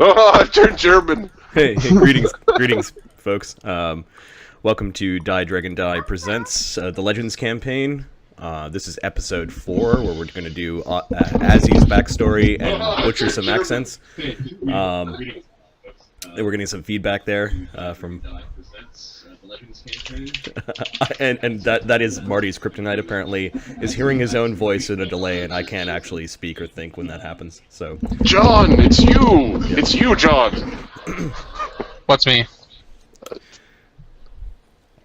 Oh, I've turned German. Hey, greetings, folks. Welcome to DieDragonDie presents the Legends campaign. This is episode 4, where we're going to do Azzy's backstory and butcher some accents. We're getting some feedback there from. and that is Marty's kryptonite. Apparently, is hearing his own voice in a delay, and I can't actually speak or think when that happens. So, John, it's you. Yep. It's you, John. What's me?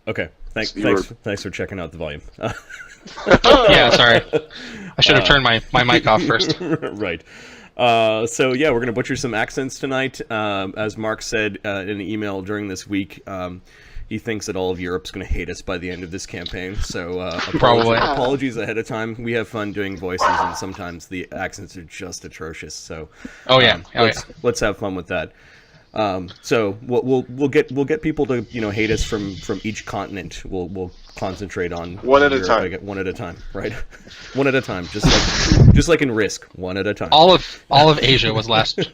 Okay. Thanks for checking out the volume. Yeah, sorry. I should have turned my mic off first. Right. So yeah, we're gonna butcher some accents tonight. As Mark said in an email during this week, he thinks that all of Europe's gonna hate us by the end of this campaign. So apologies ahead of time. We have fun doing voices, and sometimes the accents are just atrocious. So let's have fun with that. So we'll get people to hate us from each continent. We'll concentrate on one at a time. One at a time, right? One at a time, just like in Risk, one at a time. All of Asia was last week.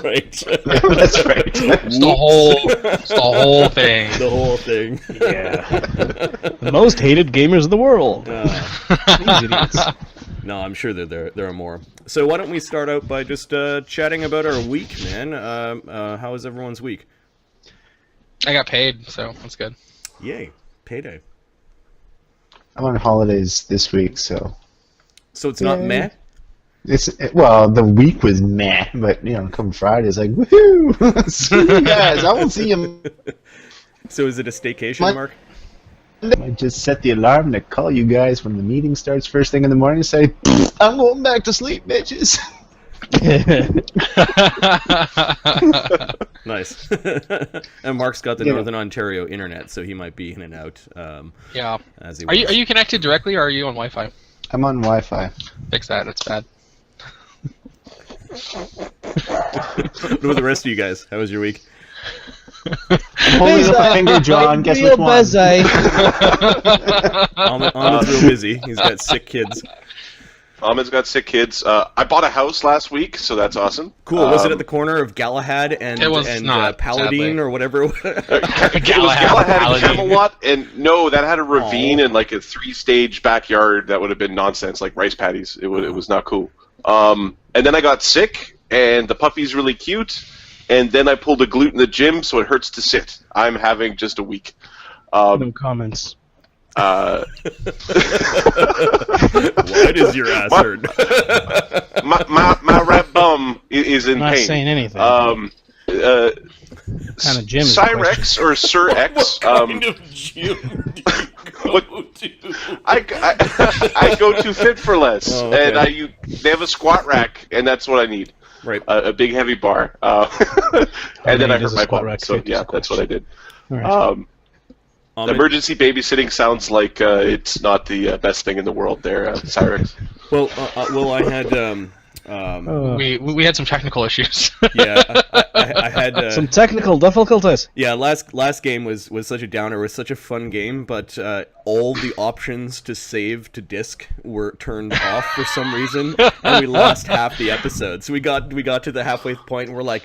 Right. That's right. It's the whole thing. The whole thing. Yeah. The most hated gamers in the world. These idiots. No, I'm sure that there are more. So why don't we start out by just chatting about our week, man? How was everyone's week? I got paid, so that's good. Yay, payday. I'm on holidays this week, so. So it's not meh? Well, the week was meh, but come Friday, it's like woohoo! See you guys. I will see you. So is it a staycation, Mark? I just set the alarm to call you guys when the meeting starts first thing in the morning and say, I'm going back to sleep, bitches. Nice. And Mark's got the Northern Ontario internet, so he might be in and out. Yeah. As he are you connected directly, or are you on Wi-Fi? I'm on Wi-Fi. Fix that. It's bad. What about the rest of you guys? How was your week? I'm holding up a finger, John. Guess which one? Ahmed's real busy. He's got sick kids. Ahmed's got sick kids. I bought a house last week, so that's awesome. Cool. Was it at the corner of Galahad and Paladin, sadly. or whatever? It was Galahad and Camelot, and no, that had a ravine and like a 3-stage backyard that would have been nonsense, like rice paddies. It was not cool. And then I got sick, and the puppy's really cute. And then I pulled a glute in the gym, so it hurts to sit. I'm having just a week. No comments. Why does your ass hurt? my right bum is in pain. Not saying anything. Kind of gym is Cyrex or Sir X. What kind of gym do you go to? I go to Fit for Less, okay. and they have a squat rack, and that's what I need. Right. A big heavy bar. And then I hurt my butt. So yeah, that's what I did. Right. Emergency babysitting sounds like it's not the best thing in the world there, Cyrex. Well, I had we had some technical issues. yeah, I had some technical difficulties. Yeah, last game was such a downer. It was such a fun game, but all the options to save to disk were turned off for some reason, and we lost half the episode. So we got to the halfway point, and we're like,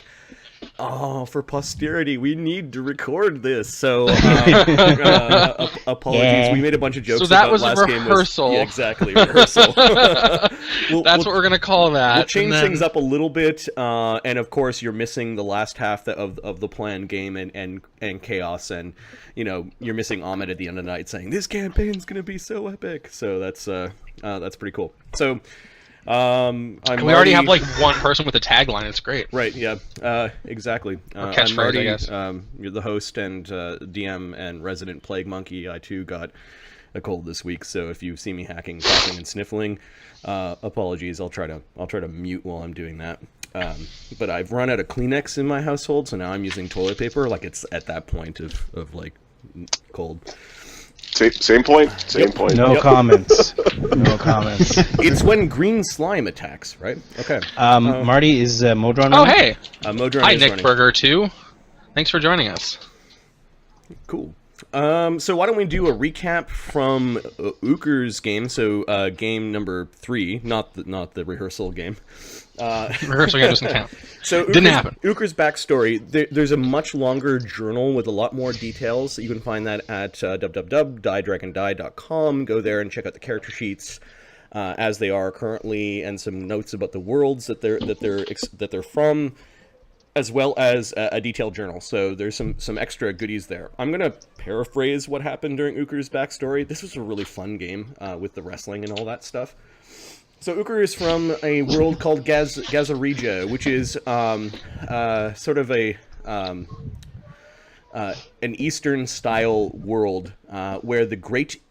oh, for posterity, we need to record this. So apologies. Yeah. We made a bunch of jokes. So that about was last rehearsal. Game. Yeah, exactly, rehearsal. That's what we're gonna call that. We'll change things up a little bit, and of course, you're missing the last half of the planned game and chaos, and you're missing Ahmed at the end of the night saying this campaign's gonna be so epic. So that's pretty cool. So. We already have like one person with a tagline. It's great. Right. Yeah. Exactly. Catchphrase, Marty, I guess. You're the host and DM and resident plague monkey. I too got a cold this week, so if you see me hacking, coughing, and sniffling, apologies. I'll try to mute while I'm doing that. But I've run out of Kleenex in my household, so now I'm using toilet paper. Like it's at that point of like cold. Same point. Same point. No comments. No comments. It's when green slime attacks, right? Okay. Marty, is Modron? Oh, hey. Modron Hi, is Nick running. Berger too. Thanks for joining us. Cool. So why don't we do a recap from Uker's game? So game number 3, not the rehearsal game. Rehearsal game doesn't count. So Didn't happen. Uker's backstory. There's a much longer journal with a lot more details. You can find that at www.DieDragonDie.com. Go there and check out the character sheets as they are currently, and some notes about the worlds that they're from, as well as a detailed journal. So there's some extra goodies there. I'm going to paraphrase what happened during Uker's backstory. This was a really fun game with the wrestling and all that stuff. So Uker is from a world called Gazarija, which is sort of an Eastern-style world where the Great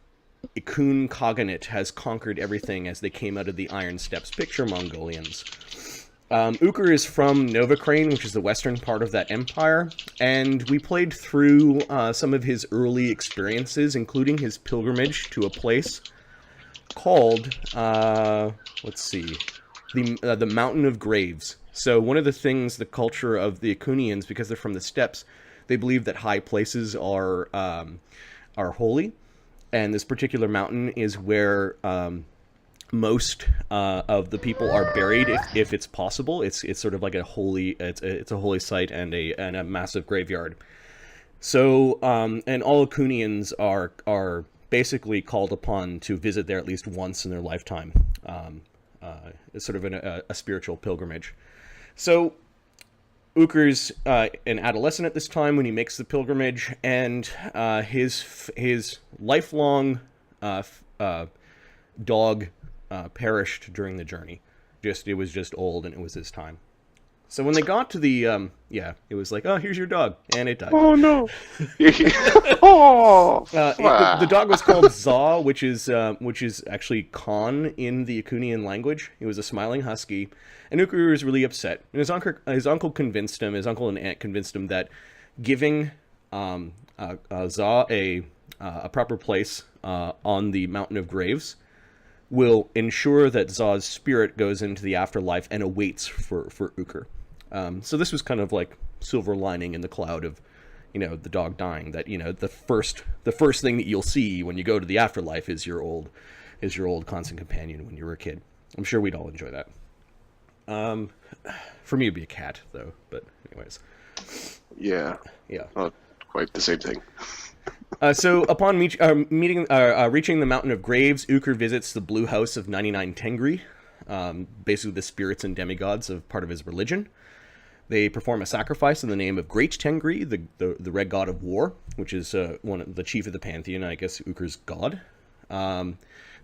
Ikun Khaganate has conquered everything as they came out of the Iron Steppes. Picture Mongolians. Uker is from Novacrane, which is the western part of that empire, and we played through some of his early experiences, including his pilgrimage to a place called, let's see, the Mountain of Graves. So one of the things, the culture of the Ikunians, because they're from the steppes, they believe that high places are holy, and this particular mountain is where most of the people are buried, if it's possible. It's sort of like a holy site and a massive graveyard. So and all Ikunians are basically called upon to visit there at least once in their lifetime. It's sort of a spiritual pilgrimage. So Uker's an adolescent at this time when he makes the pilgrimage, and his lifelong dog perished during the journey. It was just old, and it was his time. So when they got to the, it was like, oh, here's your dog, and it died. Oh, no. The dog was called Za, which is actually Khan in the Ikunian language. He was a smiling husky, and Uker was really upset. And his uncle and aunt convinced him that giving Za a proper place on the Mountain of Graves will ensure that Za's spirit goes into the afterlife and awaits for Uker. So this was kind of like silver lining in the cloud of, the dog dying. That the first thing that you'll see when you go to the afterlife is your old constant companion when you were a kid. I'm sure we'd all enjoy that. For me, it'd be a cat though. But anyways. Yeah. Not quite the same thing. So upon reaching the Mountain of Graves, Uker visits the Blue House of 99 Tengri, basically the spirits and demigods of part of his religion. They perform a sacrifice in the name of Great Tengri, the Red God of War, which is the chief of the pantheon, I guess Uker's god.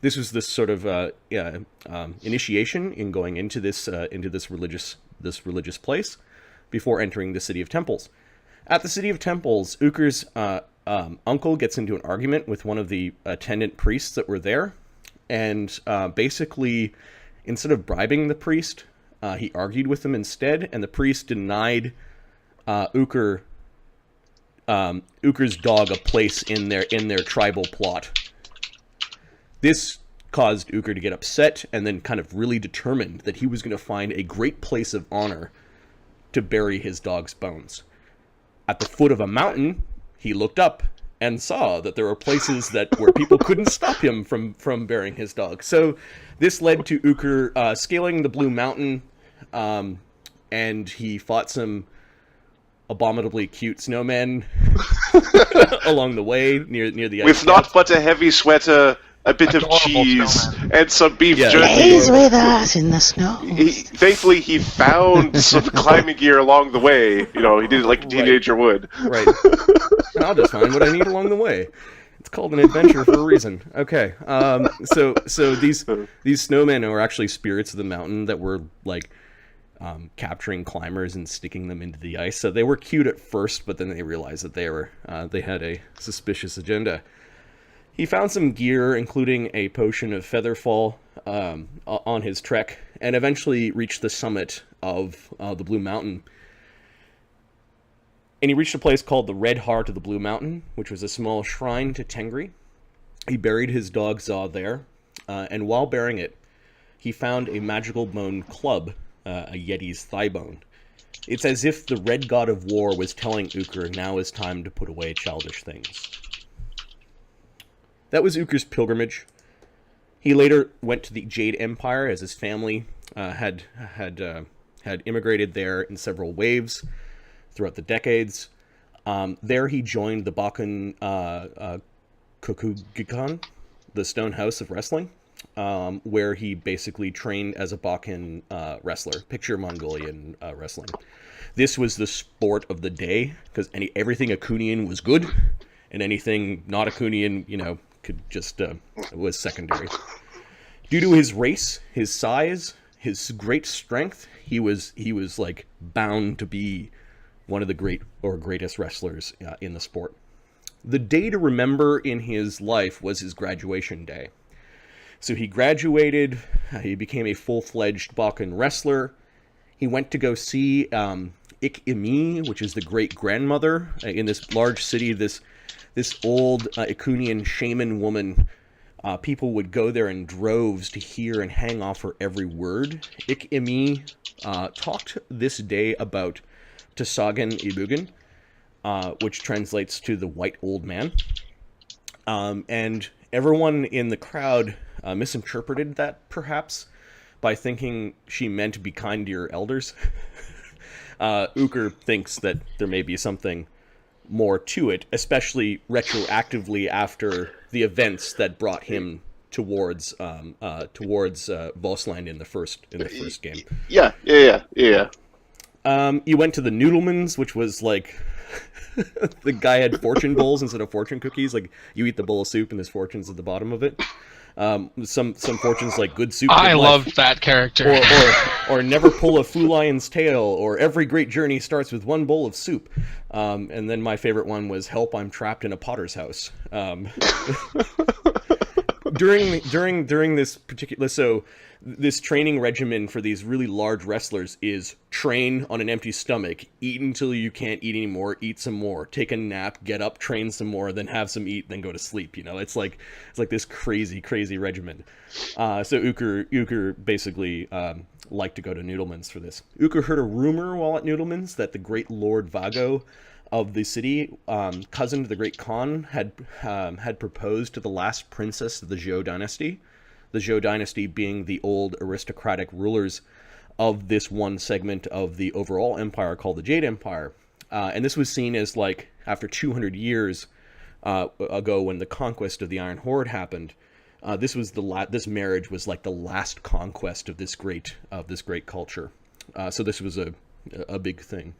This was this sort of initiation in going into this religious place before entering the City of Temples. At the City of Temples, Uker's uncle gets into an argument with one of the attendant priests that were there, and basically, instead of bribing the priest, he argued with him instead, and the priest denied Uker's dog a place in their tribal plot. This caused Uker to get upset, and then kind of really determined that he was going to find a great place of honor to bury his dog's bones. At the foot of a mountain, he looked up and saw that there were places where people couldn't stop him from burying his dog. So this led to Uker scaling the Blue Mountain, and he fought some abominably cute snowmen along the way near the ice With cap. not but a heavy sweater, a bit of cheese, and some beef jerky. He's with us in the snow. Thankfully, he found some climbing gear along the way. He did it like a teenager would. Right. I'll just find what I need along the way. It's called an adventure for a reason. Okay. So these snowmen are actually spirits of the mountain that were like capturing climbers and sticking them into the ice. So they were cute at first, but then they realized that they had a suspicious agenda. He found some gear, including a potion of Featherfall, on his trek, and eventually reached the summit of the Blue Mountain. And he reached a place called the Red Heart of the Blue Mountain, which was a small shrine to Tengri. He buried his dog Za there, and while burying it, he found a magical bone club, a Yeti's thigh bone. It's as if the Red God of War was telling Uker now is time to put away childish things. That was Uker's pilgrimage. He later went to the Jade Empire as his family had immigrated there in several waves throughout the decades. There he joined the Bakken Kokugikan, the Stone House of Wrestling, where he basically trained as a Bakken wrestler. Picture Mongolian wrestling. This was the sport of the day, because everything Akunian was good, and anything not Akunian, could just was secondary. Due to his race, his size, his great strength, he was like bound to be one of the greatest wrestlers in the sport. The day to remember in his life was his graduation day. So he graduated, he became a full-fledged Bakken wrestler. He went to go see Ik Imi, which is the great-grandmother in this large city, this old Ikunian shaman woman. People would go there in droves to hear and hang off her every word. Ik Imi talked this day about Tsagan Ibugen, which translates to the white old man. And everyone in the crowd misinterpreted that, perhaps, by thinking she meant to be kind to your elders. Uker thinks that there may be something more to it, especially retroactively after the events that brought him towards Vosland in the first game. Yeah. You went to the Noodlemans, which was like the guy had fortune bowls instead of fortune cookies. Like, you eat the bowl of soup and there's fortunes at the bottom of it. Some fortunes like good soup. I loved that character. Or never pull a Fulion's tail, or every great journey starts with one bowl of soup. And then my favorite one was help, I'm trapped in a potter's house. During this particular, so this training regimen for these really large wrestlers is train on an empty stomach, eat until you can't eat anymore, eat some more, take a nap, get up, train some more, then have some eat, then go to sleep. It's like this crazy regimen. So Uker basically liked to go to Noodleman's for this. Uker heard a rumor while at Noodleman's that the great Lord Vago of the city, cousin to the great Khan, had proposed to the last princess of the Zhou dynasty. The Zhou dynasty being the old aristocratic rulers of this one segment of the overall empire called the Jade Empire. And this was seen as, like, after 200 years ago, when the conquest of the Iron Horde happened, this marriage was like the last conquest of this great culture. So this was a big thing.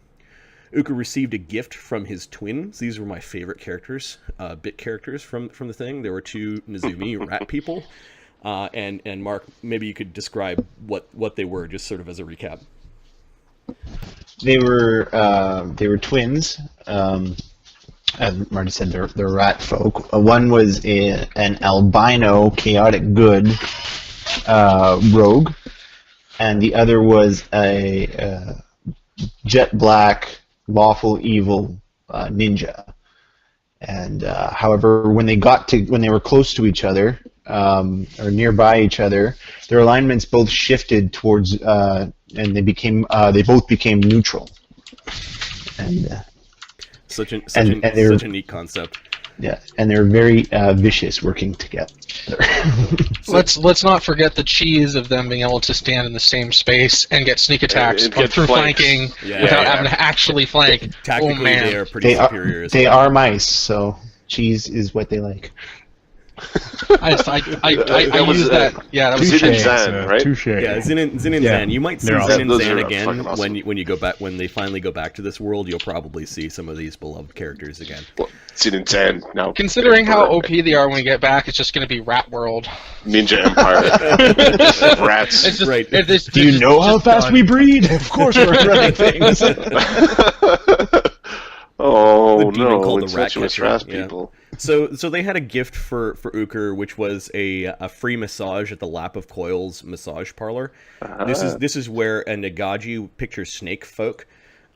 Uker received a gift from his twins. These were my favorite characters, bit characters from the thing. There were two Nezumi rat people. And Mark, maybe you could describe what they were, just sort of as a recap. They were twins. As Marty said, they're rat folk. One was an albino chaotic good rogue, and the other was a jet black lawful evil ninja. And however, when they were close to each other, or nearby each other, their alignments both shifted towards, and they both became neutral. And such a neat concept. Yeah, and they're very vicious working together. Let's not forget the cheese of them being able to stand in the same space and get sneak attacks through flanking without having to actually flank. Tactically, oh, man. they are pretty superior. They are mice, so cheese is what they like. I use that. Yeah, that was Zin and Zan, right? Touche. Yeah, Zin and Zan. You might see They're Zin and awesome. Zan Those are again fucking awesome. when they finally go back to this world. You'll probably see some of these beloved characters again. Well, Zin and Zan now. Considering how OP they are when we get back, it's just going to be Rat World. Ninja Empire. Rats. It's just, Right. Do you know how fast we breed? Of course we're running things. Oh The demon no! called the Incestuous Rat rat Catcher, yeah. people. So they had a gift for Uker, which was a free massage at the Lap of Coil's massage parlor. This is where a Nagaji, picture snake folk,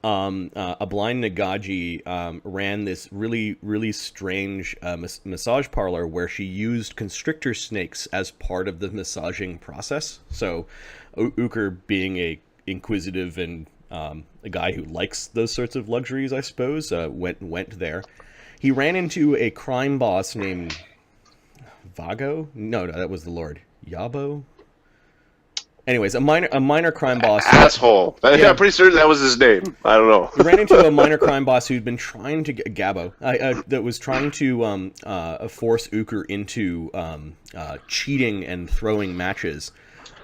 a blind Nagaji ran this really strange massage parlor where she used constrictor snakes as part of the massaging process. So Uker, being a inquisitive and a guy who likes those sorts of luxuries, I suppose, went there. He ran into a crime boss named Vago? No, that was the Lord. Yabo? Anyways, a minor crime boss. Asshole. Yeah, I'm pretty certain that was his name. I don't know. He ran into a minor crime boss who'd been trying to get Gabo. That was trying to force Uker into cheating and throwing matches,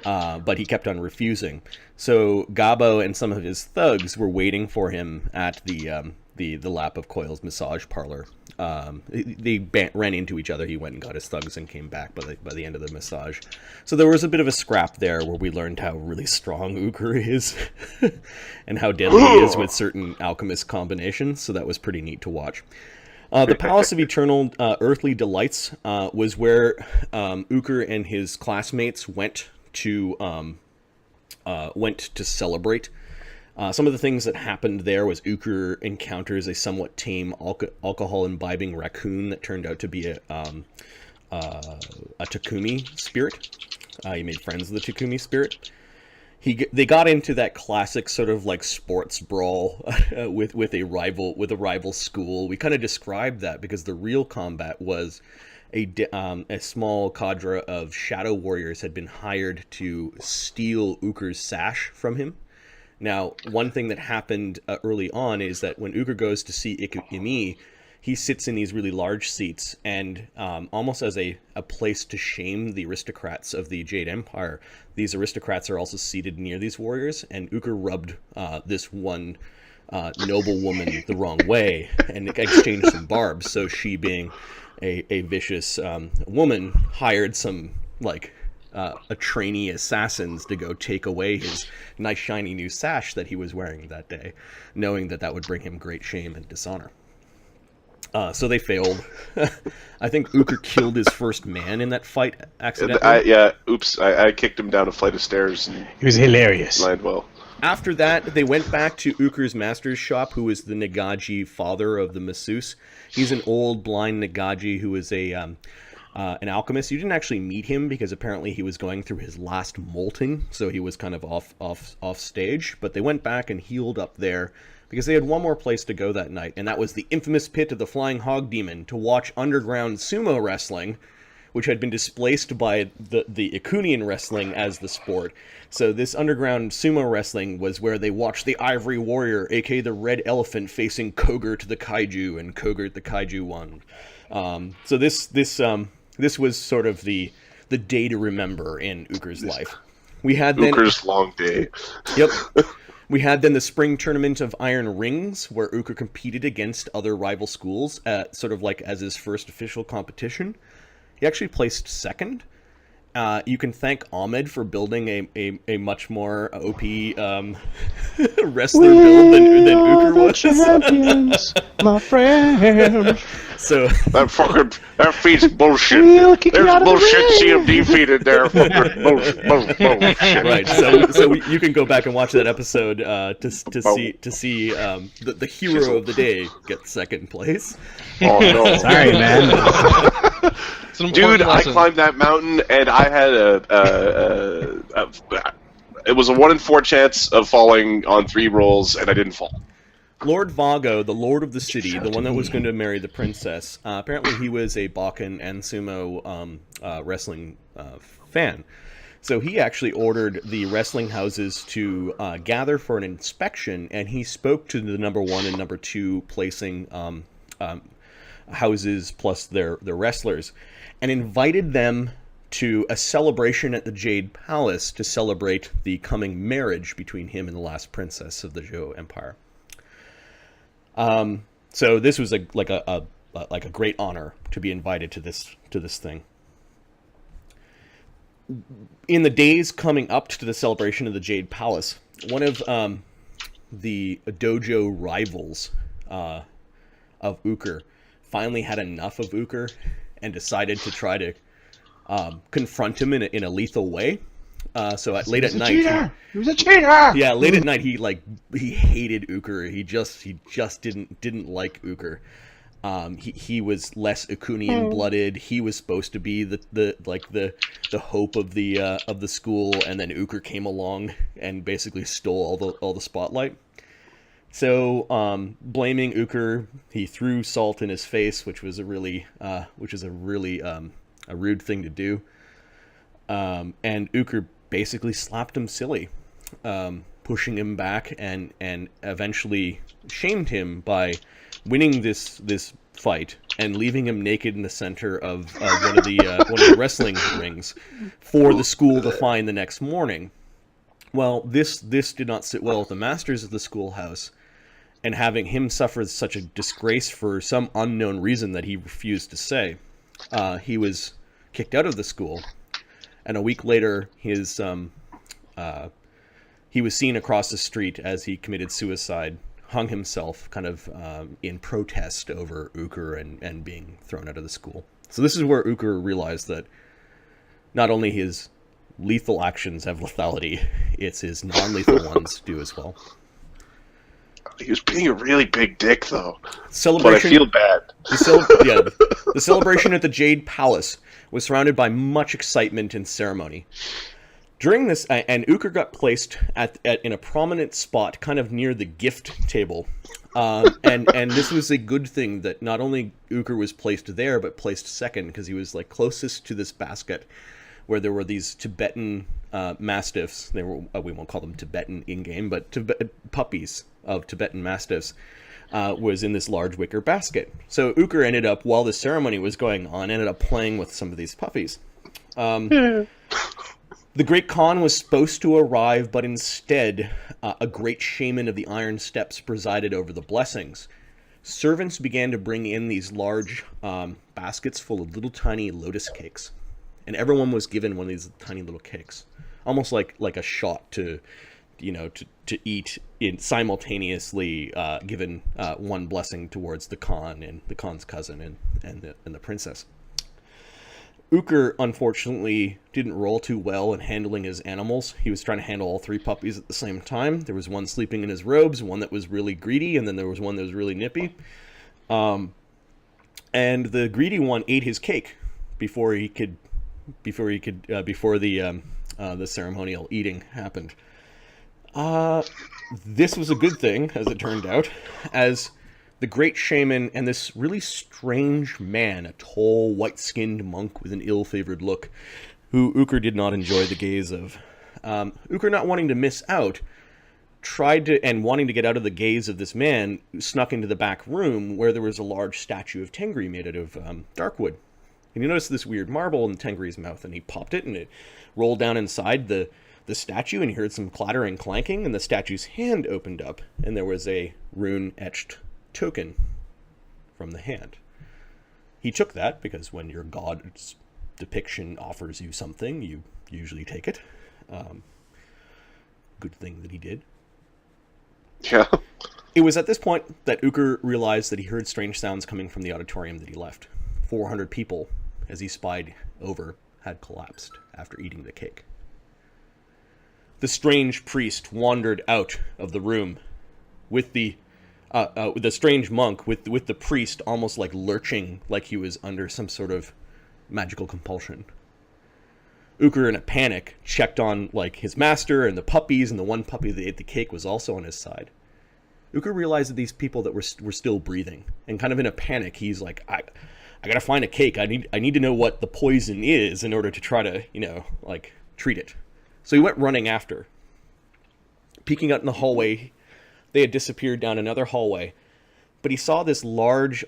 but he kept on refusing. So Gabo and some of his thugs were waiting for him at the Lap of Coil's massage parlor. They ran into each other. He went and got his thugs and came back by the end of the massage. So there was a bit of a scrap there where we learned how really strong Uker is and how deadly he is with certain alchemist combinations. So that was pretty neat to watch. The Palace of Eternal Earthly Delights was where Uker and his classmates went to celebrate. Some of the things that happened there was Uker encounters a somewhat tame alcohol-imbibing raccoon that turned out to be a Takumi spirit. He made friends with the Takumi spirit. They got into that classic sort of like sports brawl with a rival school. We kind of described that because the real combat was a small cadre of shadow warriors had been hired to steal Uker's sash from him. Now, one thing that happened early on is that when Uker goes to see Imi, he sits in these really large seats, and almost as a place to shame the aristocrats of the Jade Empire, these aristocrats are also seated near these warriors, and Uker rubbed this one noble woman the wrong way and exchanged some barbs. So she, being a vicious woman, hired some, a trainee assassins to go take away his nice shiny new sash that he was wearing that day, knowing that would bring him great shame and dishonor. So they failed. I think Uker killed his first man in that fight accidentally. I kicked him down a flight of stairs. And it was hilarious. Lined well. After that, they went back to Uker's master's shop, who is the Nagaji father of the masseuse. He's an old blind Nagaji who is an alchemist. You didn't actually meet him because apparently he was going through his last molting, so he was kind of off stage. But they went back and healed up there because they had one more place to go that night, and that was the infamous pit of the Flying Hog Demon to watch underground sumo wrestling, which had been displaced by the Ikunian wrestling as the sport. So this underground sumo wrestling was where they watched the Ivory Warrior, aka the Red Elephant, facing Kogurt the Kaiju, and Kogurt the Kaiju won. So this was sort of the day to remember in Uker's life. We had then Uker's long day. Yep. We had then the spring tournament of Iron Rings, where Uker competed against other rival schools, sort of like as his first official competition. He actually placed second. You can thank Ahmed for building a much more OP wrestler build than Uker was. Champions, my friend. So that feeds bullshit. There's bullshit CMD feeded there. Bullshit. Right. So you can go back and watch that episode to see the hero of the day get second place. Oh no! Sorry, man. Dude, I climbed that mountain and I had it was a 1 in 4 chance of falling on 3 rolls, and I didn't fall. Lord Vago, the Lord of the City, the one that was going to marry the princess, apparently he was a Bakken and sumo wrestling fan. So he actually ordered the wrestling houses to gather for an inspection, and he spoke to the number 1 and number 2 placing houses plus their wrestlers, and invited them to a celebration at the Jade Palace to celebrate the coming marriage between him and the last princess of the Zhou Empire. So this was like a great honor to be invited to this thing. In the days coming up to the celebration of the Jade Palace, one of the dojo rivals of Uker finally had enough of Uker and decided to try to confront him in a lethal way. So late at night, he was a cheater. Yeah, late at night, he hated Uker. He just didn't like Uker. He was less Ikunian blooded. He was supposed to be the hope of the school, and then Uker came along and basically stole all the spotlight. So, blaming Uker, he threw salt in his face, which is a really a rude thing to do. And Uker basically slapped him silly, pushing him back and eventually shamed him by winning this fight and leaving him naked in the center of one of the wrestling rings for the school to find the next morning. Well, this did not sit well with the masters of the schoolhouse, and having him suffer such a disgrace for some unknown reason that he refused to say, he was kicked out of the school. And a week later, he was seen across the street as he committed suicide, hung himself, kind of in protest over Uker and being thrown out of the school. So this is where Uker realized that not only his lethal actions have lethality, it's his non-lethal ones do as well. He was being a really big dick, though. But I feel bad. The celebration at the Jade Palace was surrounded by much excitement and ceremony. During this, and Uker got placed in a prominent spot, kind of near the gift table. And this was a good thing that not only Uker was placed there, but placed second, because he was like closest to this basket where there were these Tibetan mastiffs. They were, we won't call them Tibetan in-game, but puppies of Tibetan mastiffs. Was in this large wicker basket. So Uker ended up, while the ceremony was going on, ended up playing with some of these puppies. The Great Khan was supposed to arrive, but instead, a great shaman of the Iron Steppes presided over the blessings. Servants began to bring in these large baskets full of little tiny lotus cakes. And everyone was given one of these tiny little cakes. Almost like a shot to eat in simultaneously, given one blessing towards the Khan and the Khan's cousin and the princess. Uker, unfortunately, didn't roll too well in handling his animals. He was trying to handle all three puppies at the same time. There was one sleeping in his robes, one that was really greedy, and then there was one that was really nippy. And the greedy one ate his cake before the ceremonial eating happened. This was a good thing, as it turned out, as the great shaman and this really strange man, a tall, white-skinned monk with an ill-favored look, who Uker did not enjoy the gaze of. Uker, not wanting to miss out, wanting to get out of the gaze of this man, snuck into the back room where there was a large statue of Tengri made out of darkwood. And he noticed this weird marble in Tengri's mouth, and he popped it, and it rolled down inside the statue, and he heard some clattering, clanking, and the statue's hand opened up, and there was a rune-etched token from the hand. He took that, because when your god's depiction offers you something, you usually take it. Good thing that he did. Yeah. It was at this point that Uker realized that he heard strange sounds coming from the auditorium that he left. 400 people, as he spied over, had collapsed after eating the cake. The strange priest wandered out of the room with the strange monk with the priest almost like lurching like he was under some sort of magical compulsion. Uker, in a panic, checked on like his master and the puppies, and the one puppy that ate the cake was also on his side. Uker realized that these people that were still breathing, and kind of in a panic, he's like, I gotta find a cake. I need to know what the poison is in order to try to, treat it. So he went running after. Peeking out in the hallway, they had disappeared down another hallway, but he saw this large,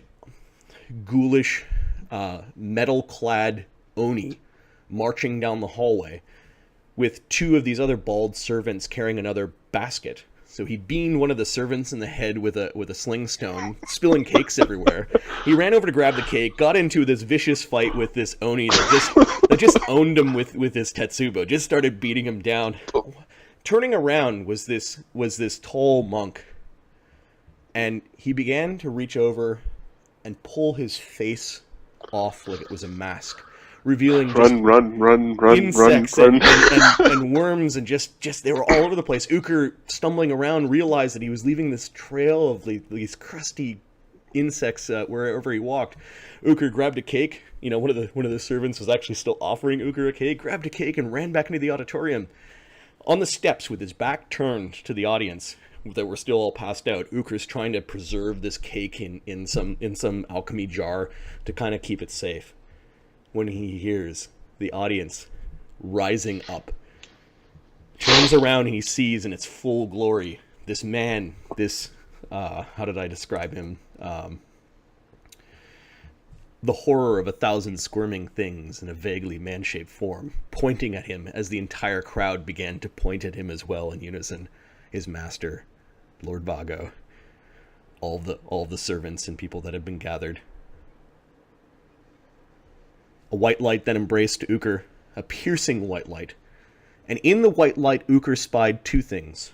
ghoulish, metal-clad Oni marching down the hallway with two of these other bald servants carrying another basket. So he beamed one of the servants in the head with a sling stone, spilling cakes everywhere. He ran over to grab the cake, got into this vicious fight with this Oni that just owned him with his Tetsubo, just started beating him down. Turning around was this tall monk, and he began to reach over and pull his face off like it was a mask, revealing insects and worms, and just they were all over the place. Uker, stumbling around, realized that he was leaving this trail of these crusty insects wherever he walked. Uker grabbed a cake. One of the servants was actually still offering Uker a cake. Grabbed a cake and ran back into the auditorium. On the steps, with his back turned to the audience that were still all passed out, Uker's trying to preserve this cake in some alchemy jar to kind of keep it safe. when he hears the audience rising up. Turns around and he sees in its full glory this man, this, how did I describe him? The horror of 1,000 squirming things in a vaguely man-shaped form, pointing at him as the entire crowd began to point at him as well in unison. His master, Lord Vago, all the servants and people that had been gathered. A white light then embraced Uker, a piercing white light. And in the white light, Uker spied two things.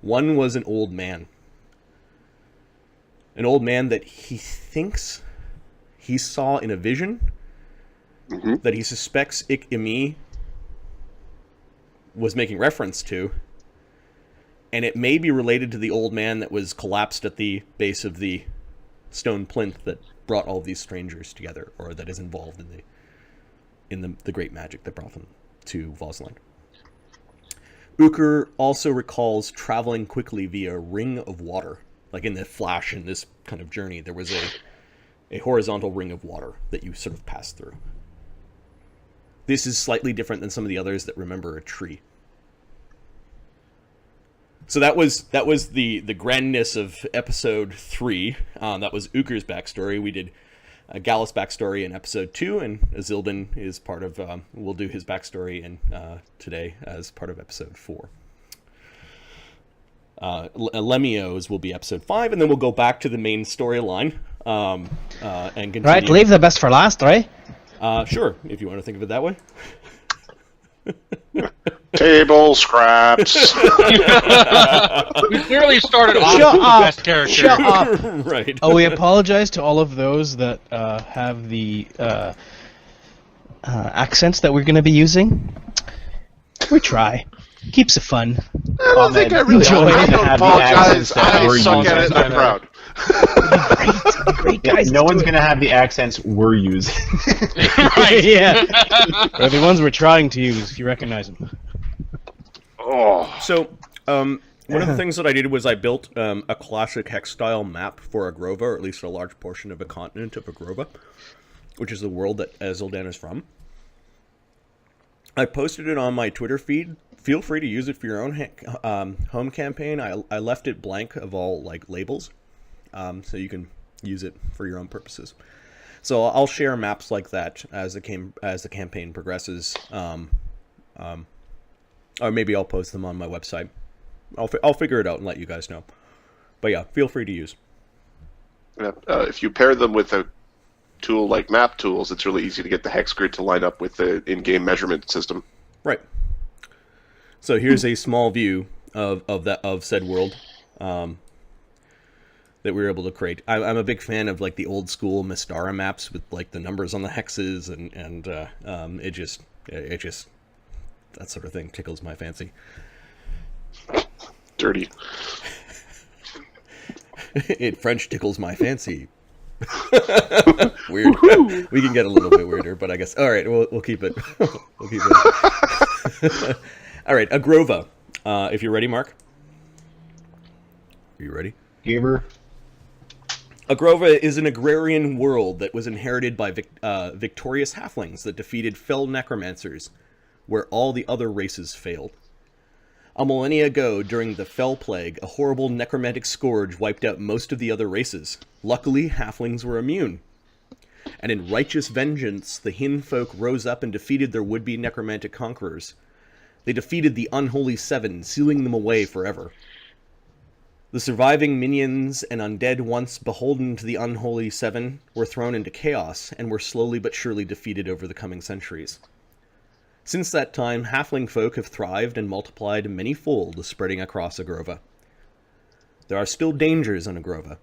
One was an old man. An old man that he thinks he saw in a vision, that he suspects Ik-Imi was making reference to. And it may be related to the old man that was collapsed at the base of the stone plinth that brought all these strangers together, or that is involved in the great magic that brought them to Vosland. Uker also recalls traveling quickly via ring of water. Like in the Flash, in this kind of journey, there was a horizontal ring of water that you sort of pass through. This is slightly different than some of the others that remember a tree. So that was the grandness of episode 3. That was Uker's backstory. We did Gallus' backstory in episode 2, and Azildan is part of. We'll do his backstory in today as part of episode 4. Lemio's will be episode 5, and then we'll go back to the main storyline and continue. Right, leave the best for last, right? Sure, if you want to think of it that way. Table scraps. We clearly started off with the best character. Shut up! Right. Oh, we apologize to all of those that have the accents that we're going to be using. We try. Keeps it fun. I don't think I really enjoy I it. don't apologize. I suck at it. I'm proud. Great guys. No one's gonna have the accents we're using. Right, yeah. Or the ones we're trying to use, if you recognize them. Oh. So, one of the things that I did was I built a classic hex-style map for Agrova, or at least a large portion of a continent of Agrova, which is the world that Azildan is from. I posted it on my Twitter feed. Feel free to use it for your own home campaign. I left it blank of all labels, so you can use it for your own purposes. So I'll share maps like that as the campaign progresses, or maybe I'll post them on my website. I'll figure it out and let you guys know. But yeah, feel free to use. If you pair them with a tool like Map Tools, it's really easy to get the hex grid to line up with the in-game measurement system. Right. So here's a small view of said world that we were able to create. I'm a big fan of the old school Mystara maps with the numbers on the hexes and it just that sort of thing tickles my fancy. Dirty. It French tickles my fancy. Weird. We can get a little bit weirder, but I guess all right. We'll keep it. We'll keep it. All right, Agrova. If you're ready, Mark. Are you ready? Gamer. Agrova is an agrarian world that was inherited by victorious halflings that defeated fell necromancers, where all the other races failed. A millennia ago, during the Fell Plague, a horrible necromantic scourge wiped out most of the other races. Luckily, halflings were immune. And in righteous vengeance, the Hin folk rose up and defeated their would-be necromantic conquerors. They defeated the Unholy Seven, sealing them away forever. The surviving minions and undead once beholden to the Unholy Seven were thrown into chaos and were slowly but surely defeated over the coming centuries. Since that time, halfling folk have thrived and multiplied many-fold, spreading across Agrova. There are still dangers on Agrova,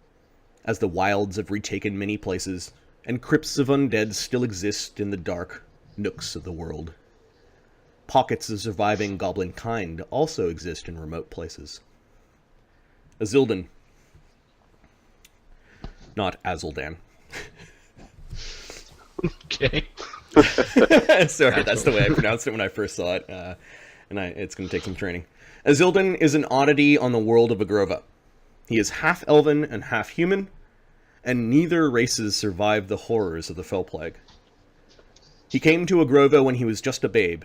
as the wilds have retaken many places, and crypts of undead still exist in the dark nooks of the world. Pockets of surviving goblin kind also exist in remote places. Azildan. Not Azildan. Okay. Sorry, that's the way I pronounced it when I first saw it, and it's going to take some training. Azildan is an oddity on the world of Agrova. He is half elven and half human, and neither races survived the horrors of the Fell Plague. He came to Agrova when he was just a babe,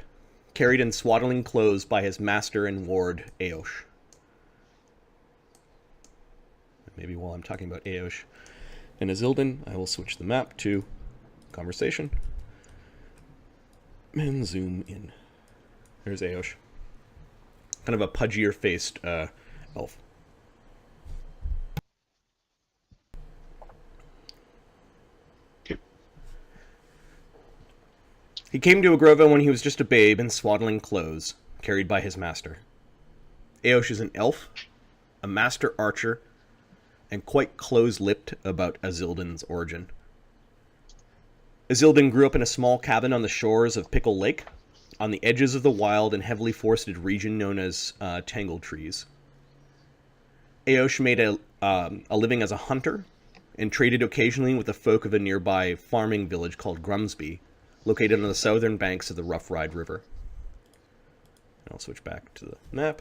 carried in swaddling clothes by his master and ward, Eosh. Maybe while I'm talking about Eosh and Azildan, I will switch the map to conversation. And zoom in. There's Eosh. Kind of a pudgier-faced elf. He came to Agrova when he was just a babe in swaddling clothes, carried by his master. Eosh is an elf, a master archer, and quite close-lipped about Azildan's origin. Azildan grew up in a small cabin on the shores of Pickle Lake, on the edges of the wild and heavily forested region known as Tangle Trees. Eosh made a living as a hunter, and traded occasionally with the folk of a nearby farming village called Grumsby, located on the southern banks of the Rough Ride River. I'll switch back to the map.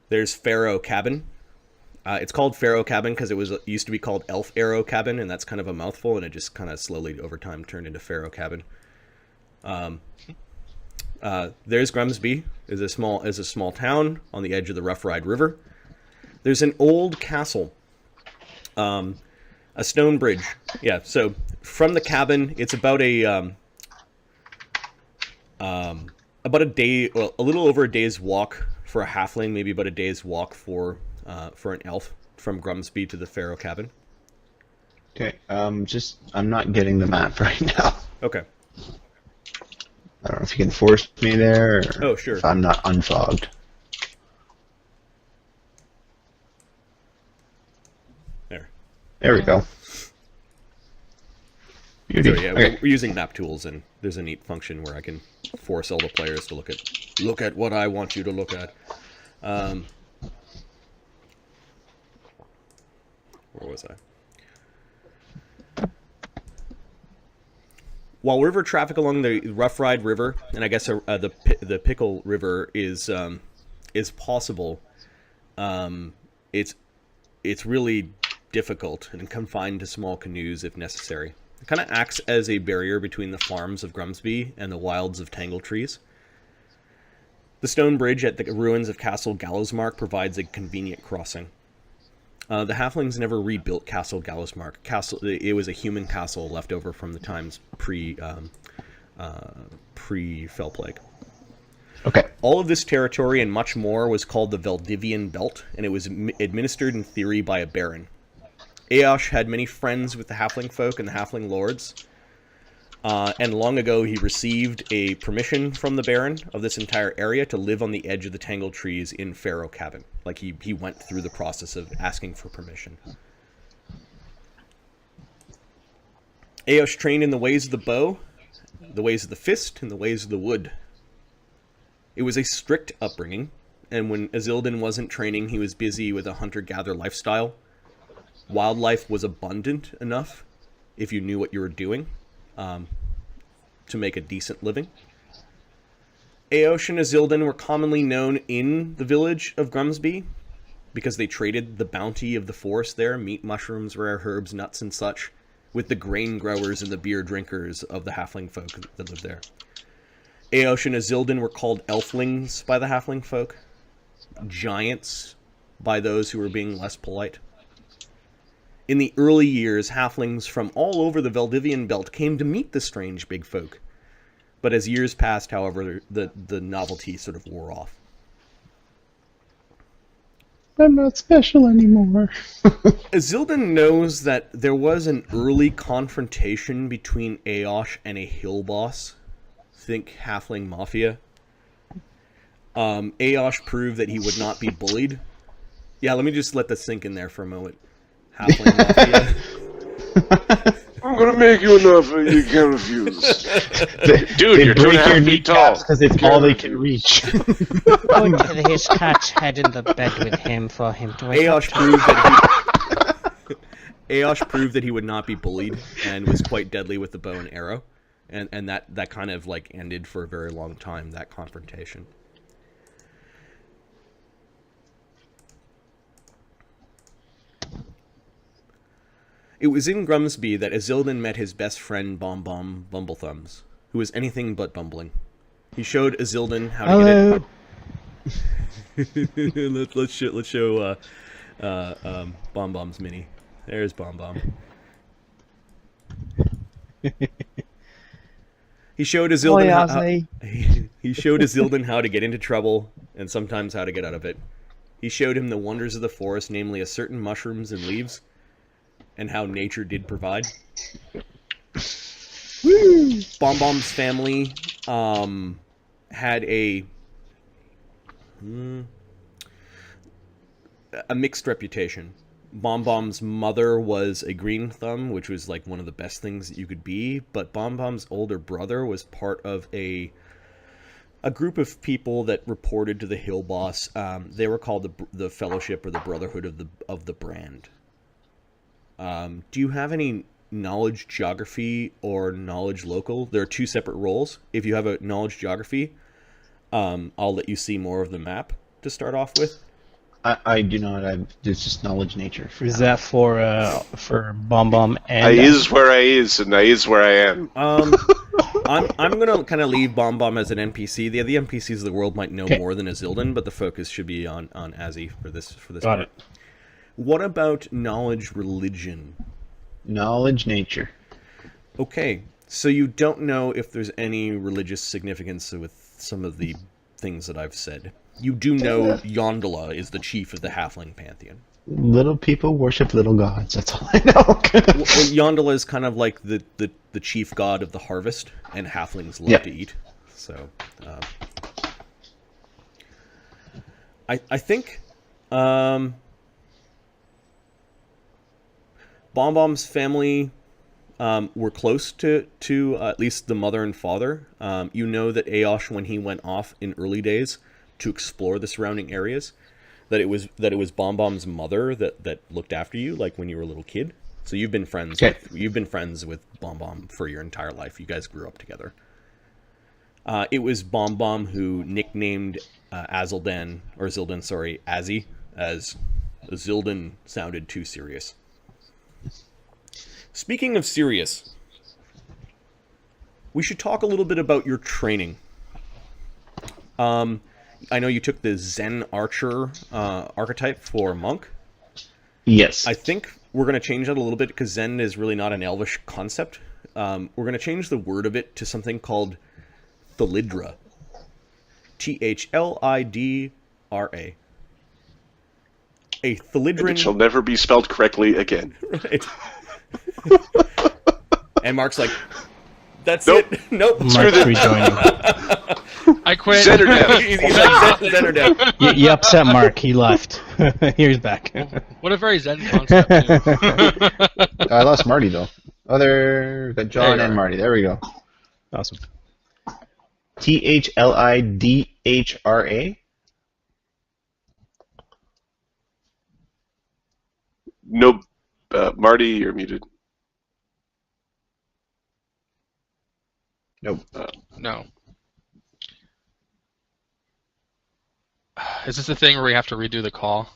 There's Pharaoh Cabin. It's called Pharaoh Cabin because it used to be called Elf Arrow Cabin, and that's kind of a mouthful, and it just kind of slowly over time turned into Pharaoh Cabin. There's Grumsby, is a small town on the edge of the Rough Ride River. There's an old castle, a stone bridge. Yeah, so from the cabin, it's about a day, well, a little over a day's walk for a halfling, maybe about a day's walk for an elf from Grumsby to the Pharaoh Cabin. Okay, I'm not getting the map right now. Okay. I don't know if you can force me there, or oh, sure. if I'm not unfogged. There we go. Beauty. So yeah, okay. we're using map tools, and there's a neat function where I can force all the players to look at what I want you to look at. Where was I? While river traffic along the Rough Ride River, and I guess the Pickle River is possible, it's really difficult and confined to small canoes if necessary. It kind of acts as a barrier between the farms of Grumsby and the wilds of Tangle Trees. The stone bridge at the ruins of Castle Gallowsmark provides a convenient crossing. The halflings never rebuilt Castle Gallowsmark. It was a human castle left over from the times pre-Fell Plague. Okay. All of this territory and much more was called the Valdivian Belt, and it was administered in theory by a baron. Eosh had many friends with the halfling folk and the halfling lords, and long ago he received a permission from the baron of this entire area to live on the edge of the Tangle Trees in Pharaoh Cabin. Like, he went through the process of asking for permission. Eosh trained in the ways of the bow, the ways of the fist, and the ways of the wood. It was a strict upbringing, and when Azildan wasn't training, he was busy with a hunter-gatherer lifestyle. Wildlife was abundant enough, if you knew what you were doing, to make a decent living. Eosh and Azildan were commonly known in the village of Grumsby because they traded the bounty of the forest there, meat, mushrooms, rare herbs, nuts, and such, with the grain growers and the beer drinkers of the halfling folk that lived there. Eosh and Azildan were called elflings by the halfling folk, giants by those who were being less polite. In the early years, halflings from all over the Valdivian Belt came to meet the strange big folk. But as years passed, however, the novelty sort of wore off. I'm not special anymore. Azildan knows that there was an early confrontation between Eosh and a hill boss. Think halfling mafia. Eosh proved that he would not be bullied. Yeah, let me just let that sink in there for a moment. Halfling mafia. I'm gonna make you an offer you can't refuse. Dude, you're 2.5 feet tall. Because it's all they can reach. Put his cat's head in the bed with him for him to wake up. Eosh proved that he would not be bullied and was quite deadly with the bow and arrow. And that kind of like ended for a very long time, that confrontation. It was in Grimsby that Azildan met his best friend Bombom Bumblethumbs, who was anything but bumbling. He showed Azildan how to get it. let's show Bombom's mini. There's Bombom. He showed Azildan he showed Azildan how to get into trouble and sometimes how to get out of it. He showed him the wonders of the forest, namely a certain mushrooms and leaves, and how nature did provide. Bombom's family had a mixed reputation. Bombom's mother was a green thumb, which was like one of the best things that you could be, but Bombom's older brother was part of a group of people that reported to the hill boss. They were called the Fellowship or the Brotherhood of the Brand. Do you have any knowledge geography or knowledge local? There are two separate roles. If you have a knowledge geography, I'll let you see more of the map to start off with. I do not. It's just knowledge nature. Is that for Bombom and? I is where I is, and I is where I am. I'm gonna kind of leave Bombom as an NPC. The other NPCs of the world might know more than Azildan, but the focus should be on Azzy for this Got part. it. What about knowledge religion? Knowledge nature. Okay, so you don't know if there's any religious significance with some of the things that I've said. You do know Yondala is the chief of the Halfling Pantheon. Little people worship little gods. That's all I know. Yondala is kind of like the chief god of the harvest, and Halflings love to eat. So, I think Bombom's family were close to at least the mother and father. You know that Aosh, when he went off in early days to explore the surrounding areas, that it was Bombom's mother that looked after you, like when you were a little kid. So you've been friends with Bombom for your entire life. You guys grew up together. It was Bombom who nicknamed Azildan, Azzy, as Azildan sounded too serious. Speaking of serious, we should talk a little bit about your training. I know you took the Zen Archer archetype for Monk. Yes. I think we're going to change that a little bit because Zen is really not an elvish concept. We're going to change the word of it to something called Thlidra. Thlidra. A Thlidran... And it shall never be spelled correctly again. Right. And Mark's like, that's Nope. it. Nope. Mark's rejoining. I quit. Zen or death. He's like, Zen or death. You upset Mark. He left. Here's back. What a very Zen concept. I lost Marty though. Got John and Marty. There we go. Awesome. Thlidra. No, Marty, you're muted. Nope. No. Is this the thing where we have to redo the call?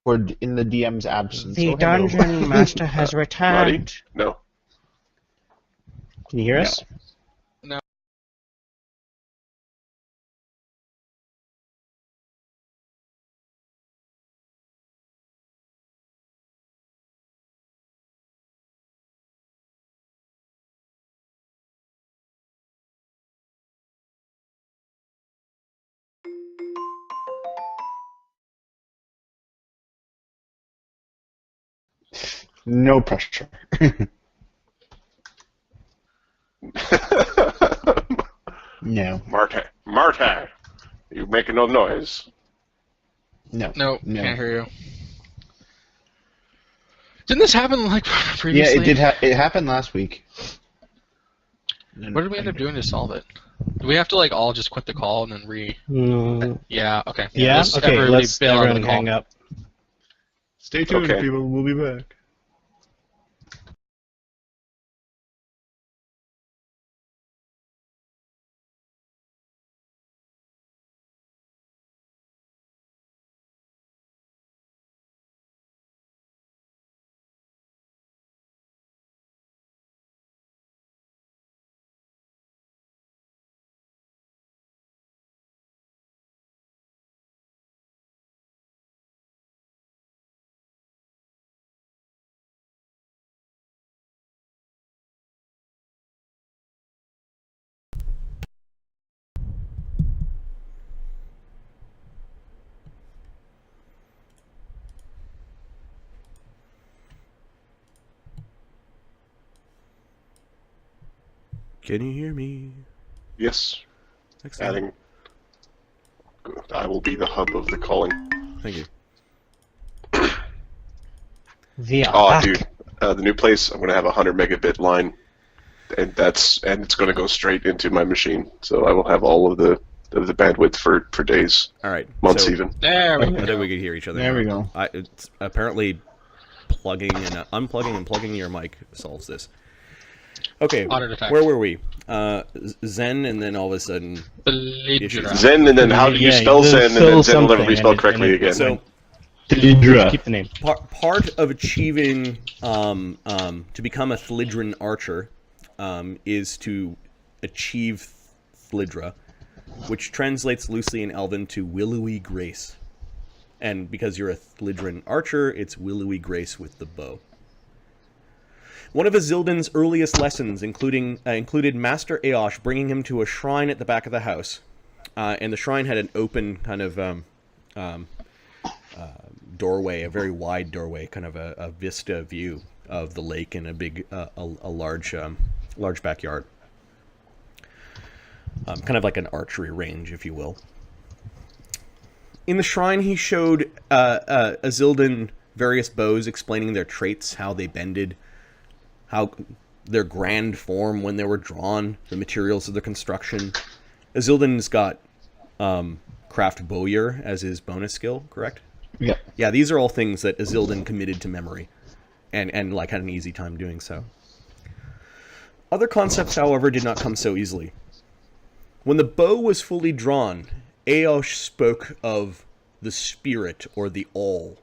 Or in the DM's absence. The Oh, hello. dungeon master has Marty? returned. No. Can you hear us? No pressure. No. Marta, you're making no noise. No. No, can't hear you. Didn't this happen like previously? Yeah, it did. It happened last week. What did we end up doing to solve it? Do we have to like all just quit the call and then No. Yeah. Okay. Yeah. Okay. Let's bail out of everyone the call. hang up. Stay tuned, Okay. people. We'll be back. Can you hear me? Yes. Excellent. Adding. I will be the hub of the calling. Thank you. We are Oh, back. dude, the new place. I'm going to have a 100 megabit line, and it's going to go straight into my machine. So I will have all of the bandwidth for days, All right. months so, even. There we I go. think we could hear each other. There now. we go. It's apparently plugging and unplugging and plugging your mic solves this. Okay, Auto detect. where were we? Zen, and then all of a sudden, Thlidran. Zen, and then how do you Yeah, spell you Zen, and then fill Zen will never be something, spelled and correctly again. so Thlidra. Keep the name. part of achieving to become a Thlidran Archer is to achieve Thlidra, which translates loosely in Elven to willowy grace. And because you're a Thlidran Archer, it's willowy grace with the bow. One of Azildan's earliest lessons included Master Aosh bringing him to a shrine at the back of the house. And the shrine had an open kind of doorway, a very wide doorway, kind of a vista view of the lake and a big, a large backyard. Kind of like an archery range, if you will. In the shrine, he showed Azildan various bows, explaining their traits, how they bended, how their grand form when they were drawn, the materials of their construction. Azildan's got craft bowyer as his bonus skill, correct? Yeah. Yeah, these are all things that Azildan committed to memory, and like had an easy time doing so. Other concepts, however, did not come so easily. When the bow was fully drawn, Aosh spoke of the spirit or the all,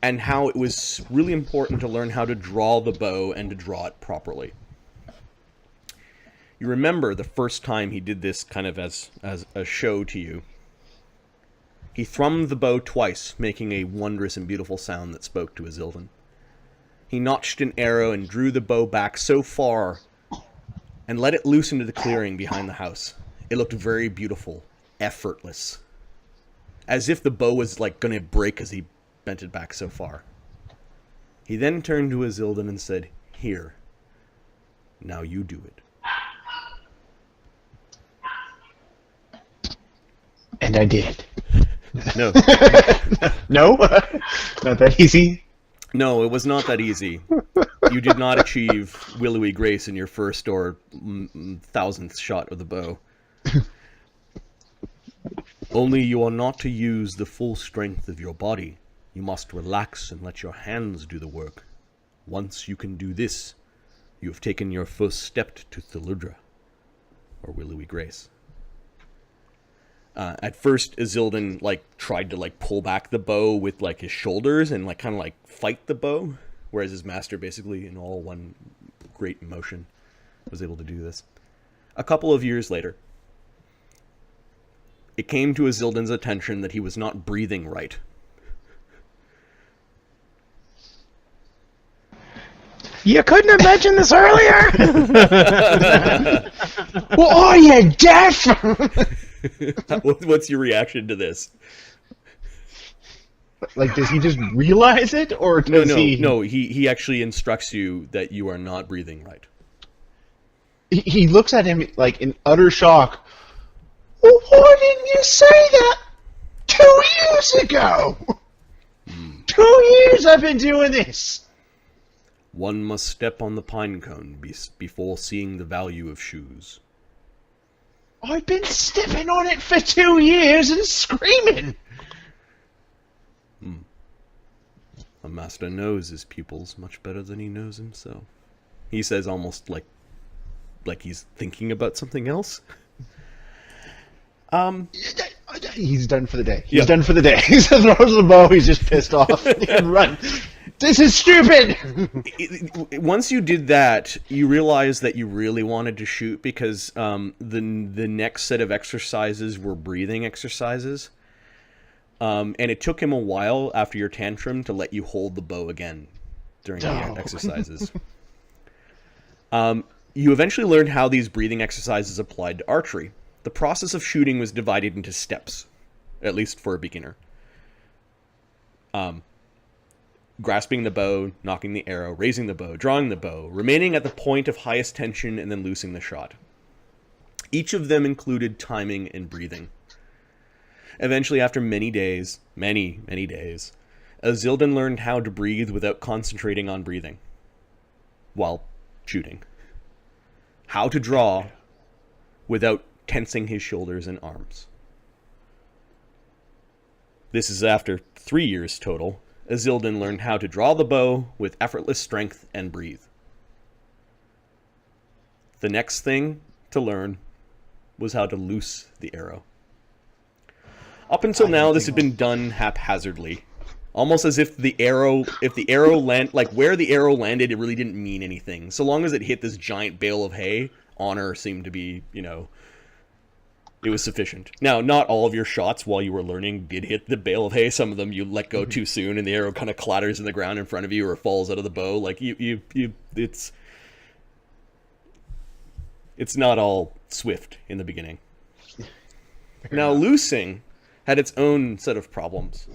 and how it was really important to learn how to draw the bow and to draw it properly. You remember the first time he did this kind of as a show to you. He thrummed the bow twice, making a wondrous and beautiful sound that spoke to Azildan. He notched an arrow and drew the bow back so far and let it loose into the clearing behind the house. It looked very beautiful, effortless, as if the bow was like going to break as he bent it back so far. He then turned to Azildan and said, "Here, now you do it." And I did. No, No? Not that easy? no, it was not that easy. You did not achieve willowy grace in your first or thousandth shot of the bow. Only you are not to use the full strength of your body. You must relax and let your hands do the work. Once you can do this, you have taken your first step to Thlidra, or willowy grace. At first, Azildan tried to pull back the bow with his shoulders and kind of fight the bow, whereas his master basically in all one great motion was able to do this. A couple of years later, it came to Azildan's attention that he was not breathing right. You couldn't have mentioned this earlier! Well, are you deaf? What's your reaction to this? Does he just realize it, or does he... No, he actually instructs you that you are not breathing right. He looks at him in utter shock. Well, why didn't you say that 2 years ago! 2 years I've been doing this! One must step on the pine cone before seeing the value of shoes. I've been stepping on it for 2 years and screaming! A master knows his pupils much better than he knows himself. He says almost like he's thinking about something else. He's done for the day. He's done for the day. He throws the bow, he's just pissed off. He can run. This is stupid! Once you did that, you realized that you really wanted to shoot because the next set of exercises were breathing exercises. And it took him a while after your tantrum to let you hold the bow again during the exercises. You eventually learned how these breathing exercises applied to archery. The process of shooting was divided into steps, at least for a beginner. Grasping the bow, knocking the arrow, raising the bow, drawing the bow, remaining at the point of highest tension, and then loosing the shot. Each of them included timing and breathing. Eventually, after many days, Azildan learned how to breathe without concentrating on breathing while shooting. How to draw without tensing his shoulders and arms. This is after 3 years total. Azildan learned how to draw the bow with effortless strength and breathe. The next thing to learn was how to loose the arrow. Up until now, this had been done haphazardly. Almost as if the arrow where the arrow landed, it really didn't mean anything. So long as it hit this giant bale of hay, honor seemed to be, it was sufficient. Now, not all of your shots while you were learning did hit the bale of hay. Some of them you let go too soon and the arrow kind of clatters in the ground in front of you or falls out of the bow. Like, it's not all swift in the beginning. Now, loosing had its own set of problems.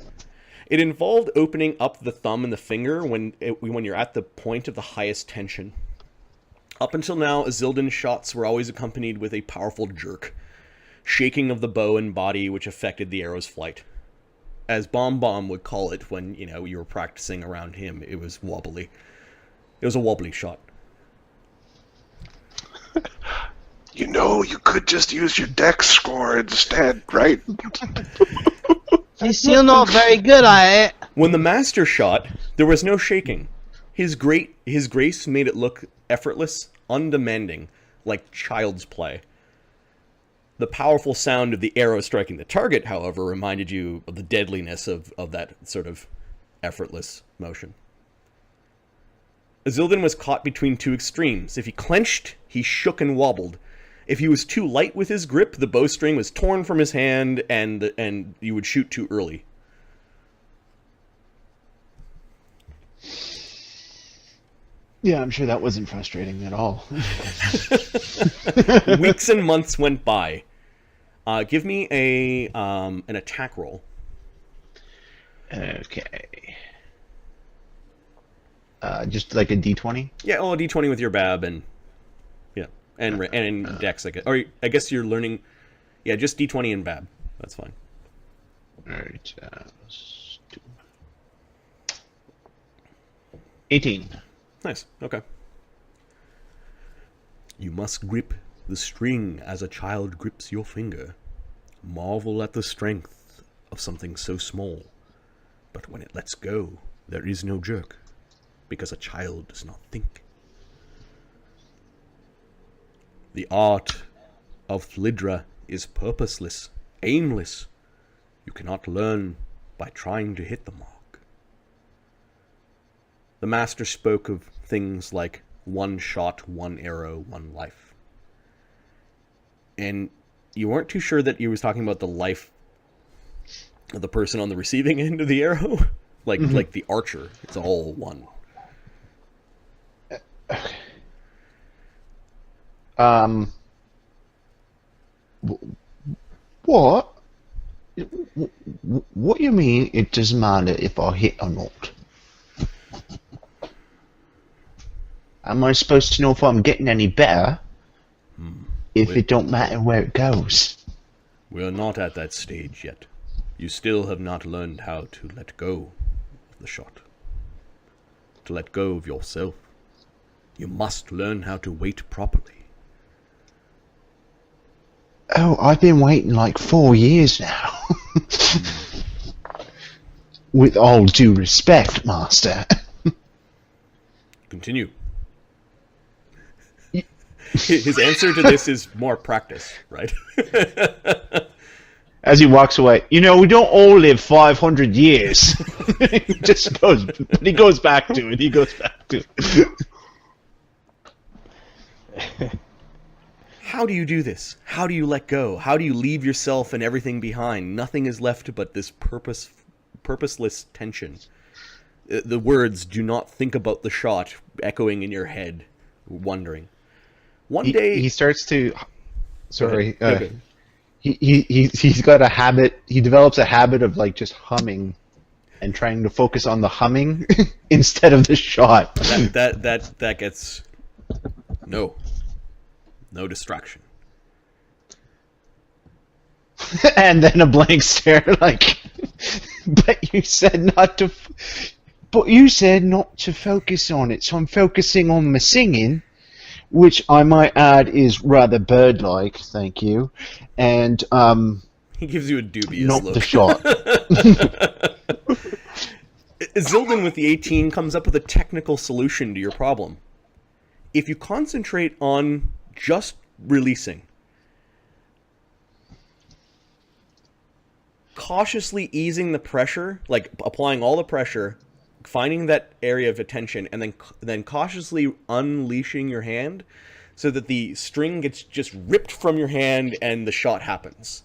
It involved opening up the thumb and the finger when you're at the point of the highest tension. Up until now, Azildan's shots were always accompanied with a powerful jerk, shaking of the bow and body which affected the arrow's flight. As Bombom would call it when, you were practicing around him, it was wobbly. It was a wobbly shot. You could just use your dex score instead, right? You're still not very good at it. When the master shot, there was no shaking. His grace made it look effortless, undemanding, like child's play. The powerful sound of the arrow striking the target, however, reminded you of the deadliness of that sort of effortless motion. Azildan was caught between two extremes. If he clenched, he shook and wobbled. If he was too light with his grip, the bowstring was torn from his hand, and you would shoot too early. Yeah, I'm sure that wasn't frustrating at all. Weeks and months went by. Give me an attack roll. Okay. Just like a D20? Yeah, a D20 with your BAB and Dex, I guess. Or I guess you're learning. Yeah, just D20 and BAB. That's fine. All right. 18. Nice. Okay. You must grip the string as a child grips your finger. Marvel at the strength of something so small. But when it lets go, there is no jerk, because a child does not think. The art of Thlidra is purposeless, aimless. You cannot learn by trying to hit the mark. The master spoke of things like one shot, one arrow, one life. And you weren't too sure that he was talking about the life of the person on the receiving end of the arrow. Like the archer. It's all one. What? What do you mean it doesn't matter if I hit or not? Am I supposed to know if I'm getting any better if it don't matter where it goes? We're not at that stage yet. You still have not learned how to let go of the shot. To let go of yourself. You must learn how to wait properly. Oh, I've been waiting like 4 years now. With all due respect, Master. Continue. His answer to this is more practice, right? As he walks away, we don't all live 500 years. He goes back to it. How do you do this? How do you let go? How do you leave yourself and everything behind? Nothing is left but this purposeless tension. The words, "do not think about the shot," echoing in your head, wondering. One day... He starts to... Sorry. He's got a habit... He develops a habit of, just humming and trying to focus on the humming instead of the shot. That gets... No distraction. And then a blank stare, but you said not to... But you said not to focus on it, so I'm focusing on my singing, which I might add is rather bird-like, thank you. And, he gives you a dubious not look. the shot. Azildan with the 18 comes up with a technical solution to your problem. If you concentrate on just releasing, cautiously easing the pressure, applying all the pressure, finding that area of attention, and then cautiously unleashing your hand so that the string gets just ripped from your hand and the shot happens.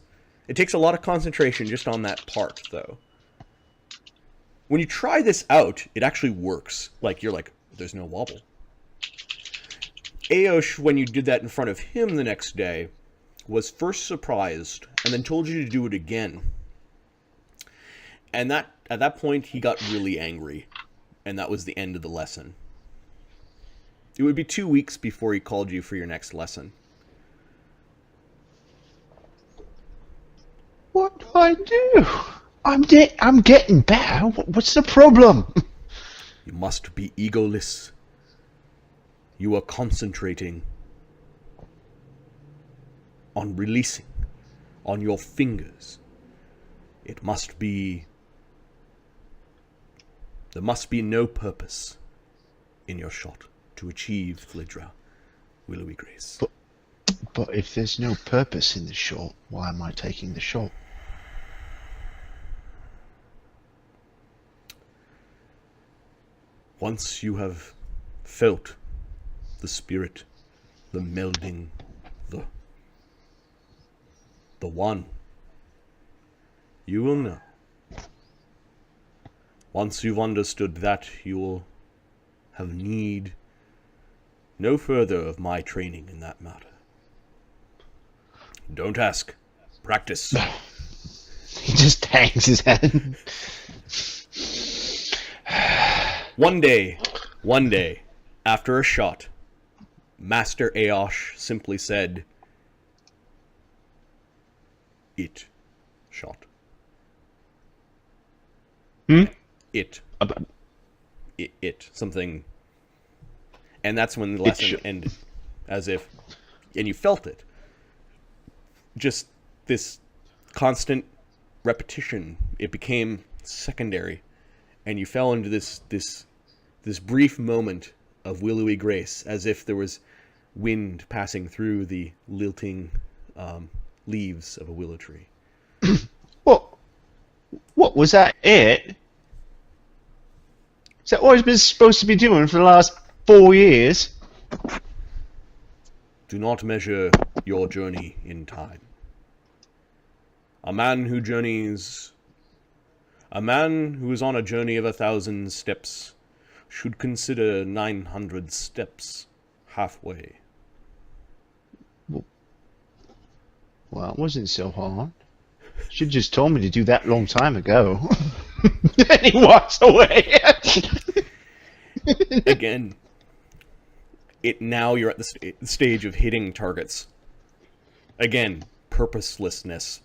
It takes a lot of concentration just on that part, though. When you try this out, it actually works. There's no wobble. Aosh, when you did that in front of him the next day, was first surprised and then told you to do it again. And at that point, he got really angry. And that was the end of the lesson. It would be 2 weeks before he called you for your next lesson. What do I do? I'm getting better. What's the problem? You must be egoless. You are concentrating on releasing, on your fingers. There must be no purpose in your shot to achieve Thlidran, Willowy Grace. But if there's no purpose in the shot, why am I taking the shot? Once you have felt the spirit, the melding, the one, you will know. Once you've understood that, you will have need no further of my training in that matter. Don't ask. Practice. He just hangs his head. One day, after a shot, Master Aosh simply said, "It shot." It. Something. And that's when the lesson ended. And you felt it. Just this constant repetition. It became secondary. And you fell into this brief moment of willowy grace, as if there was wind passing through the lilting leaves of a willow tree. What was that? It? Is that what I've been supposed to be doing for the last 4 years? Do not measure your journey in time. A man who is on a journey of 1,000 steps should consider 900 steps halfway. Well, it wasn't so hard. Should have just told me to do that a long time ago. And he walks away. Again, now you're at the stage of hitting targets. Again, purposelessness.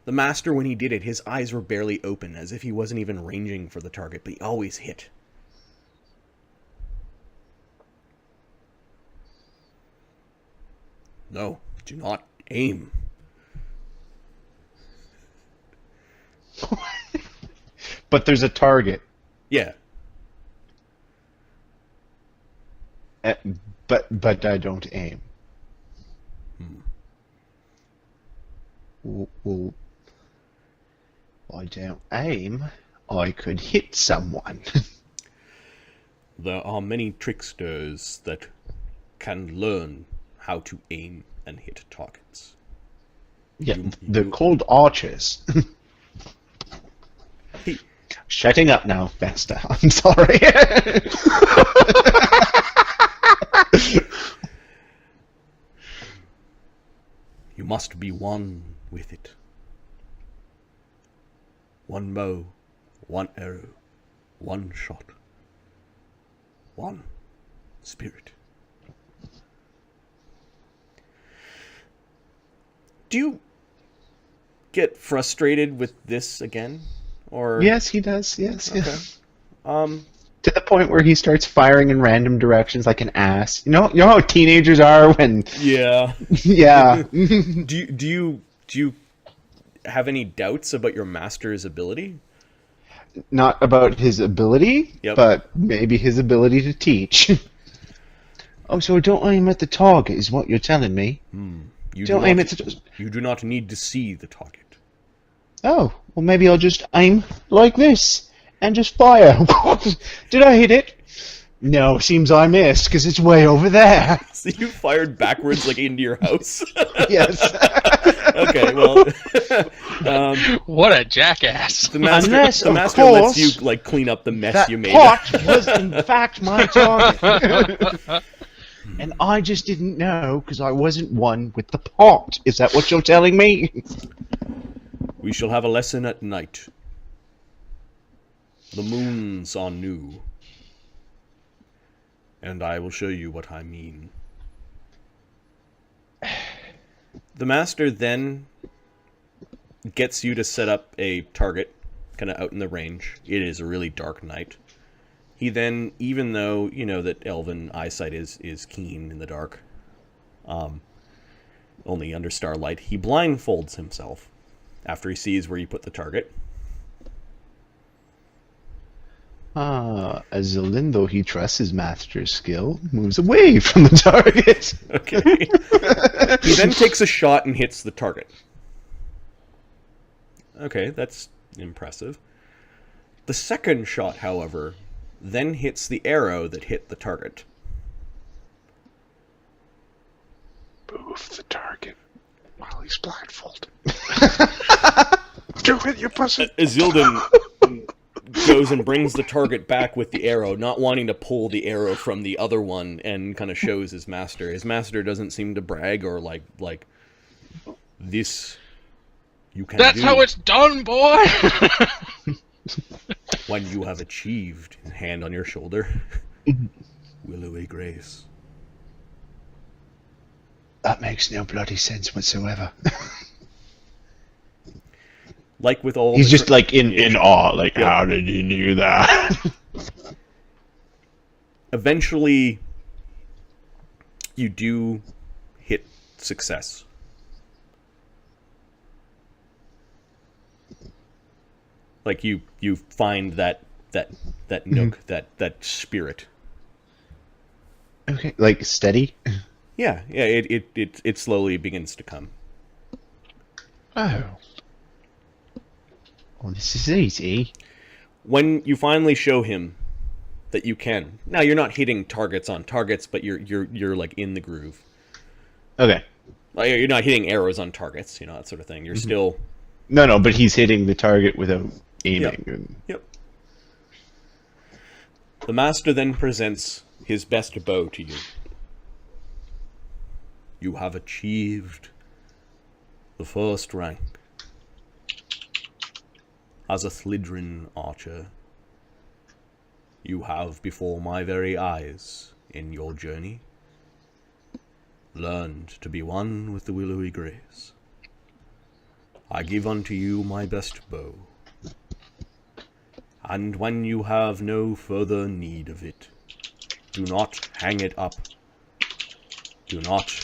The Master, when he did it, his eyes were barely open, as if he wasn't even ranging for the target, but he always hit. No, do not aim. But there's a target. Yeah. But I don't aim. Well, I don't aim. I could hit someone. There are many tricksters that can learn how to aim and hit targets. Yeah, they're called archers. Shutting up now, Vesta. I'm sorry. You must be one with it. One bow, one arrow, one shot, one spirit. Do you get frustrated with this again? Or Yes, he does. Yes. okay. To the point where he starts firing in random directions like an ass. You know how teenagers are when. Yeah. Yeah. Do you have any doubts about your master's ability? Not about his ability, Yep. but maybe his ability to teach. Oh, so don't aim at the target, is what you're telling me? You Don't aim at the. You do not need to see the target. Oh, well, maybe I'll just aim like this and just fire. Did I hit it? No, seems I missed because it's way over there. So you fired backwards, like into your house. Yes. Okay, well, What a jackass! the master Unless, of lets course, you like clean up the mess That you made. pot was in fact my target. And I just didn't know because I wasn't one with the pot. Is that what you're telling me? We shall have a lesson at night. The moons are new. And I will show you what I mean. The master then gets you to set up a target kind of out in the range. It is a really dark night. He then, even though you know that elven eyesight is keen in the dark, only under starlight, he blindfolds himself after he sees where you put the target. Azildan, though he trusts his master's skill, moves away from the target. Okay. He then takes a shot and hits the target. Okay, that's impressive. The second shot, however, then hits the arrow that hit the target. Move the target while he's blindfolded. Do it, you pussy! Azildan goes and brings the target back with the arrow, not wanting to pull the arrow from the other one, and kind of shows his master. His master doesn't seem to brag or like this. You can. That's do how it's done, boy. when you have achieved. Hand on your shoulder. Willowy grace. That makes no bloody sense whatsoever. Like with all, he's just like in awe. Like, how did he do that? Eventually, you do hit success. Like you find that nook, that spirit. Okay, like steady. Yeah. It slowly begins to come. Oh. Oh, this is easy. When you finally show him that you can. Now you're not hitting targets on targets, but you're like in the groove. Okay. Like, you're not hitting arrows on targets, you know, that sort of thing. You're still. No, but he's hitting the target without aiming. Yep. The master then presents his best bow to you. You have achieved the first rank as a Thlidran Archer. You have, before my very eyes, in your journey, learned to be one with the willowy grace. I give unto you my best bow. And when you have no further need of it, do not hang it up. Do not